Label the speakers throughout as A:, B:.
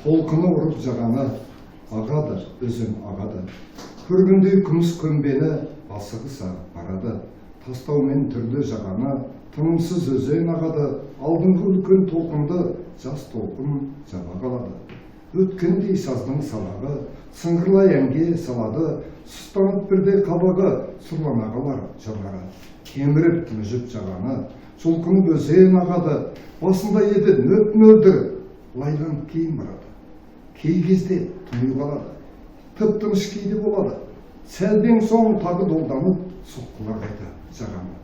A: толқыны ұрып жағаны, ағады, өзен ағады. Көргендей күміс көмбені асығыс ағып барады. Тастаумен түрлі жағаны, тынымсыз өзен ағады. Алдыңғы үлкен толқынды жас толқын жаба қалады. Өткендей саздың салағы, сыңғырлай әнге салады. Сұстанып бірде қабағы, сұрлана қалар жоғары. Кеміріп түнжіп жағаны, жұлқынып өзен ағады. Басында еді мөп-мөлдір, лайланып кейін барады. Кей кезде тұнып қалады, тып-тыныш кейде болады. Сәлден соң тағы долданып, соққылар қайта жағаны.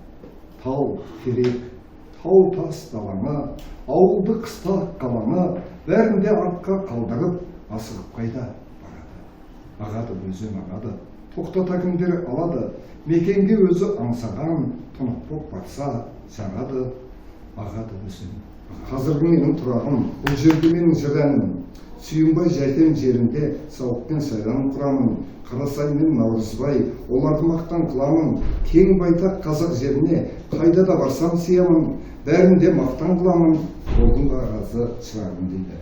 A: Тау керек, тау тас даланы, ауылды қыста қаланы, бәрінде артқа қалдырып, асығып қайда барады. Ағады өзен ағады, тоқтата кімдер алады, мекенге өзі аңсаған, тұнық боп барса жағады. Ағады өзен. Қазіргі менің тұрағым, бұл жерде менің жыраным. Сүйінбай жәрдем жерінде сауықпен сайран құрамын. Қарасай мен Наурызбай, оларды мақтан қыламын. Кең байтақ қазақ жеріне қайда да барсам сиямын. Бәрінде мақтан қыламын, болдың разы шырағым дейді.